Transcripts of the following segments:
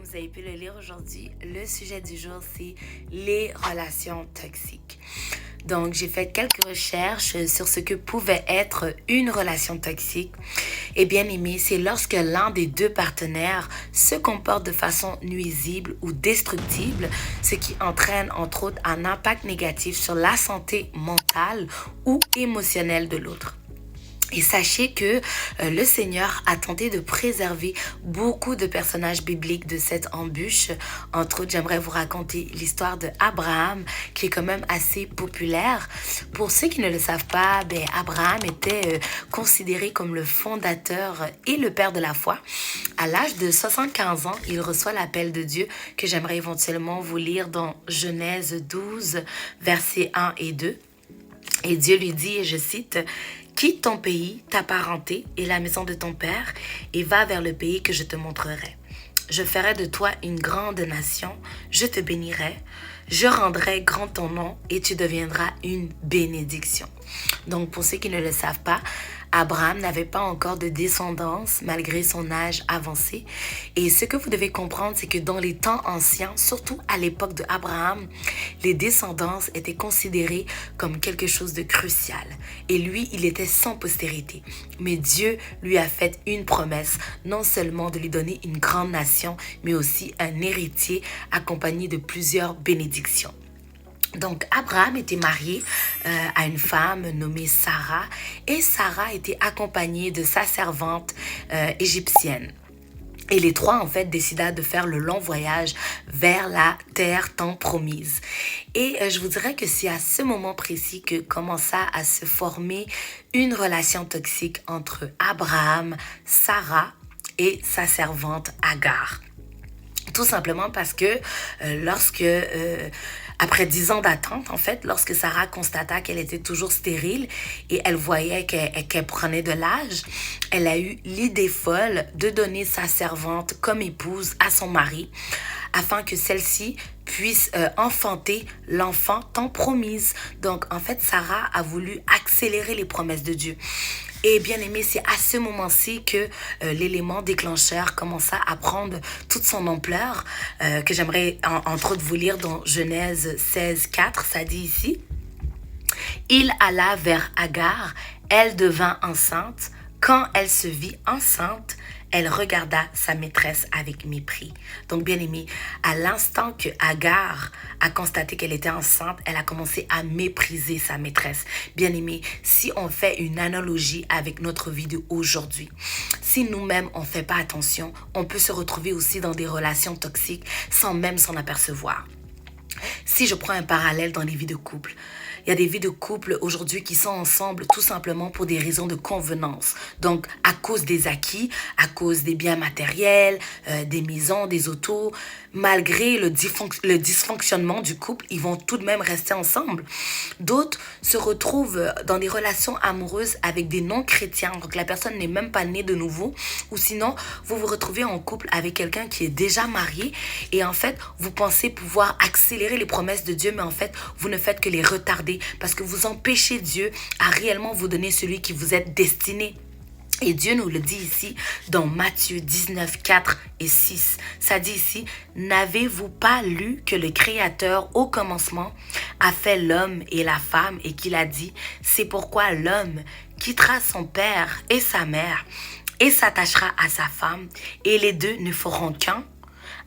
vous avez pu le lire aujourd'hui, le sujet du jour, c'est les relations toxiques. Donc, j'ai fait quelques recherches sur ce que pouvait être une relation toxique. Et bien aimé, c'est lorsque l'un des deux partenaires se comporte de façon nuisible ou destructible, ce qui entraîne entre autres un impact négatif sur la santé mentale ou émotionnelle de l'autre. Et sachez que le Seigneur a tenté de préserver beaucoup de personnages bibliques de cette embûche. Entre autres, j'aimerais vous raconter l'histoire de Abraham, qui est quand même assez populaire. Pour ceux qui ne le savent pas, Abraham était considéré comme le fondateur et le père de la foi. À l'âge de 75 ans, il reçoit l'appel de Dieu que j'aimerais éventuellement vous lire dans Genèse 12, versets 1 et 2. Et Dieu lui dit, et je cite, « Quitte ton pays, ta parenté et la maison de ton père, et va vers le pays que je te montrerai. Je ferai de toi une grande nation, je te bénirai, je rendrai grand ton nom, et tu deviendras une bénédiction. » Donc, pour ceux qui ne le savent pas, Abraham n'avait pas encore de descendance malgré son âge avancé. Et ce que vous devez comprendre, c'est que dans les temps anciens, surtout à l'époque d'Abraham, les descendances étaient considérées comme quelque chose de crucial. Et lui, il était sans postérité. Mais Dieu lui a fait une promesse, non seulement de lui donner une grande nation, mais aussi un héritier accompagné de plusieurs bénédictions. Donc, Abraham était marié à une femme nommée Sarah et Sarah était accompagnée de sa servante égyptienne. Et les trois, en fait, décidèrent de faire le long voyage vers la terre tant promise. Et je vous dirais que c'est à ce moment précis que commença à se former une relation toxique entre Abraham, Sarah et sa servante Agar. Tout simplement parce que après 10 ans d'attente, en fait, lorsque Sarah constata qu'elle était toujours stérile et elle voyait qu'elle prenait de l'âge, elle a eu l'idée folle de donner sa servante comme épouse à son mari afin que celle-ci puisse enfanter l'enfant tant promise. Donc, en fait, Sarah a voulu accélérer les promesses de Dieu. Et bien aimé, c'est à ce moment-ci que l'élément déclencheur commença à prendre toute son ampleur, que j'aimerais entre autres vous lire dans Genèse 16, 4, ça dit ici. « Il alla vers Agar, elle devint enceinte. Quand elle se vit enceinte, elle regarda sa maîtresse avec mépris. » Donc, bien aimé, à l'instant que Agar a constaté qu'elle était enceinte, elle a commencé à mépriser sa maîtresse. Bien aimé, si on fait une analogie avec notre vie d'aujourd'hui, si nous-mêmes on ne fait pas attention, on peut se retrouver aussi dans des relations toxiques sans même s'en apercevoir. Si je prends un parallèle dans les vies de couple, il y a des vies de couple aujourd'hui qui sont ensemble tout simplement pour des raisons de convenance. Donc, à cause des acquis, à cause des biens matériels, des maisons, des autos, malgré le dysfonctionnement du couple, ils vont tout de même rester ensemble. D'autres se retrouvent dans des relations amoureuses avec des non-chrétiens. Donc, la personne n'est même pas née de nouveau. Ou sinon, vous vous retrouvez en couple avec quelqu'un qui est déjà marié. Et en fait, vous pensez pouvoir accélérer les promesses de Dieu, mais en fait, vous ne faites que les retarder parce que vous empêchez Dieu à réellement vous donner celui qui vous est destiné. Et Dieu nous le dit ici dans Matthieu 19, 4 et 6. Ça dit ici, « N'avez-vous pas lu que le Créateur au commencement a fait l'homme et la femme et qu'il a dit, c'est pourquoi l'homme quittera son père et sa mère et s'attachera à sa femme et les deux ne feront qu'un.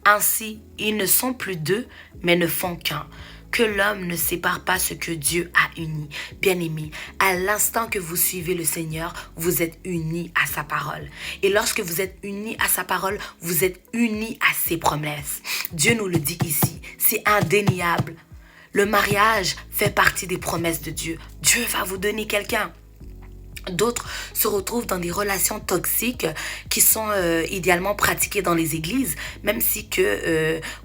Ainsi, ils ne sont plus deux, mais ne font qu'un. » Que l'homme ne sépare pas ce que Dieu a uni. Bien-aimé, à l'instant que vous suivez le Seigneur, vous êtes unis à sa parole. Et lorsque vous êtes unis à sa parole, vous êtes unis à ses promesses. Dieu nous le dit ici, c'est indéniable. Le mariage fait partie des promesses de Dieu. Dieu va vous donner quelqu'un. D'autres se retrouvent dans des relations toxiques qui sont idéalement pratiquées dans les églises, même si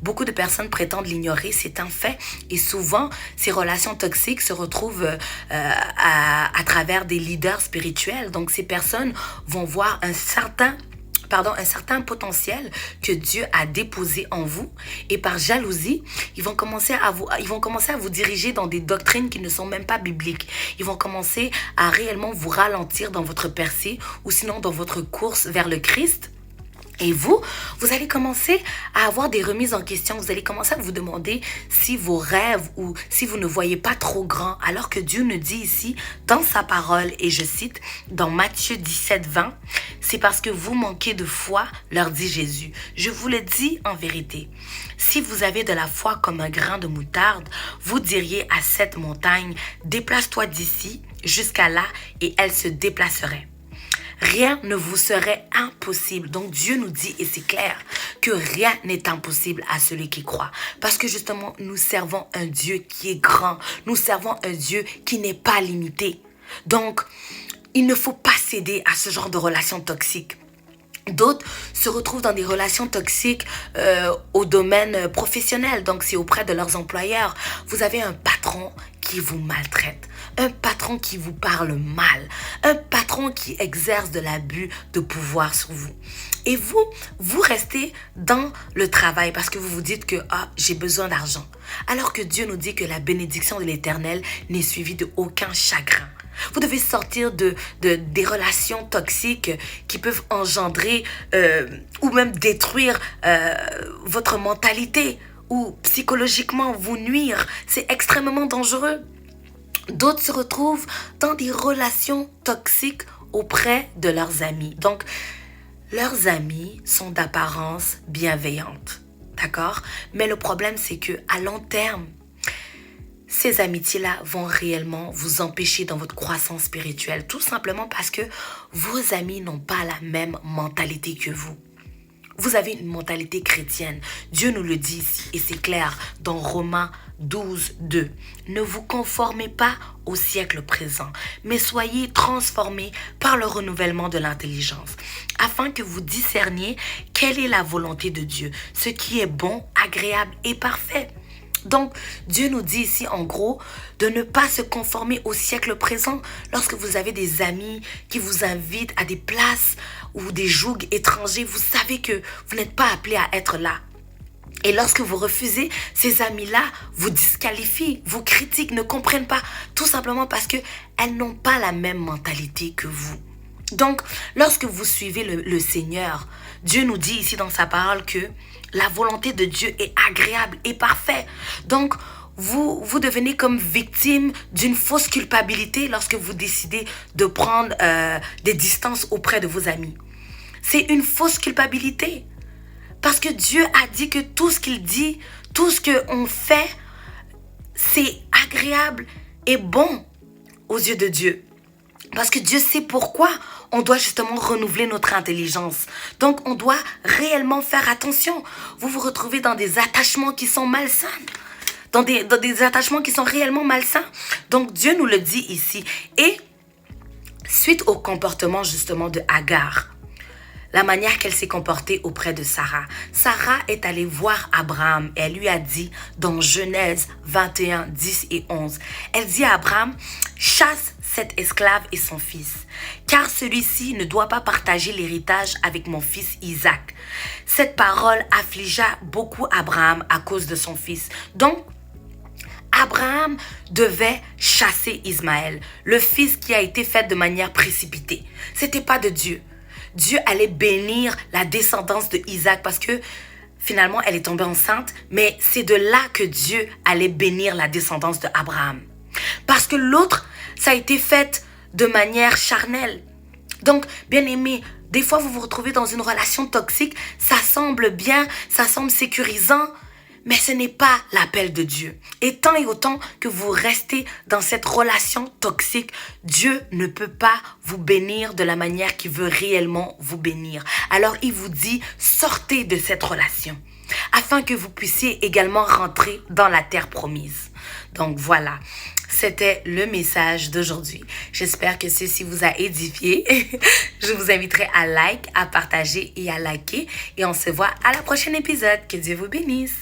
beaucoup de personnes prétendent l'ignorer, c'est un fait. Et souvent, ces relations toxiques se retrouvent à travers des leaders spirituels. Donc, ces personnes vont voir un certain potentiel que Dieu a déposé en vous et par jalousie, ils vont commencer à vous diriger dans des doctrines qui ne sont même pas bibliques. Ils vont commencer à réellement vous ralentir dans votre percée ou sinon dans votre course vers le Christ. Et vous allez commencer à avoir des remises en question. Vous allez commencer à vous demander si vos rêves ou si vous ne voyez pas trop grand. Alors que Dieu nous dit ici, dans sa parole, et je cite, dans Matthieu 17, 20, « C'est parce que vous manquez de foi, leur dit Jésus. Je vous le dis en vérité. Si vous avez de la foi comme un grain de moutarde, vous diriez à cette montagne, déplace-toi d'ici jusqu'à là, et elle se déplacerait. » Rien ne vous serait impossible. Donc Dieu nous dit, et c'est clair, que rien n'est impossible à celui qui croit. Parce que justement, nous servons un Dieu qui est grand. Nous servons un Dieu qui n'est pas limité. Donc, il ne faut pas céder à ce genre de relations toxiques. D'autres se retrouvent dans des relations toxiques au domaine professionnel. Donc, c'est auprès de leurs employeurs. Vous avez un patron qui vous maltraite. Un patron qui vous parle mal. Un patron qui exerce de l'abus de pouvoir sur vous. Et vous restez dans le travail parce que vous vous dites que j'ai besoin d'argent. Alors que Dieu nous dit que la bénédiction de l'Éternel n'est suivie de aucun chagrin. Vous devez sortir des relations toxiques qui peuvent engendrer ou même détruire votre mentalité ou psychologiquement vous nuire. C'est extrêmement dangereux. D'autres se retrouvent dans des relations toxiques auprès de leurs amis. Donc, leurs amis sont d'apparence bienveillante, d'accord? Mais le problème, c'est qu'à long terme, ces amitiés-là vont réellement vous empêcher dans votre croissance spirituelle. Tout simplement parce que vos amis n'ont pas la même mentalité que vous. Vous avez une mentalité chrétienne. Dieu nous le dit ici et c'est clair dans Romains 12, 2. Ne vous conformez pas au siècle présent, mais soyez transformés par le renouvellement de l'intelligence, afin que vous discerniez quelle est la volonté de Dieu, ce qui est bon, agréable et parfait. Donc, Dieu nous dit ici, en gros, de ne pas se conformer au siècle présent. Lorsque vous avez des amis qui vous invitent à des places ou des jougs étrangers, vous savez que vous n'êtes pas appelé à être là. Et lorsque vous refusez, ces amis-là vous disqualifient, vous critiquent, ne comprennent pas, tout simplement parce qu'elles n'ont pas la même mentalité que vous. Donc, lorsque vous suivez le Seigneur, Dieu nous dit ici dans sa parole que la volonté de Dieu est agréable et parfaite. Donc, vous devenez comme victime d'une fausse culpabilité lorsque vous décidez de prendre des distances auprès de vos amis. C'est une fausse culpabilité. Parce que Dieu a dit que tout ce qu'il dit, tout ce qu'on fait, c'est agréable et bon aux yeux de Dieu. Parce que Dieu sait pourquoi on doit justement renouveler notre intelligence. Donc, on doit réellement faire attention. Vous vous retrouvez dans des attachements qui sont malsains. Dans des attachements qui sont réellement malsains. Donc, Dieu nous le dit ici. Et suite au comportement justement de Agar, la manière qu'elle s'est comportée auprès de Sarah. Sarah est allée voir Abraham et elle lui a dit dans Genèse 21, 10 et 11. Elle dit à Abraham, chasse cet esclave et son fils, car celui-ci ne doit pas partager l'héritage avec mon fils Isaac. Cette parole affligea beaucoup Abraham à cause de son fils. Donc, Abraham devait chasser Ismaël, le fils qui a été fait de manière précipitée. C'était pas de Dieu. Dieu allait bénir la descendance de Isaac parce que finalement elle est tombée enceinte, mais c'est de là que Dieu allait bénir la descendance de Abraham. Parce que l'autre, ça a été fait de manière charnelle. Donc, bien aimé, des fois vous vous retrouvez dans une relation toxique, ça semble bien, ça semble sécurisant, mais ce n'est pas l'appel de Dieu. Et tant et autant que vous restez dans cette relation toxique, Dieu ne peut pas vous bénir de la manière qu'il veut réellement vous bénir. Alors il vous dit, sortez de cette relation, afin que vous puissiez également rentrer dans la terre promise. Donc voilà, c'était le message d'aujourd'hui. J'espère que ceci vous a édifié. Je vous inviterai à like, à partager et à liker. Et on se voit à la prochaine épisode. Que Dieu vous bénisse.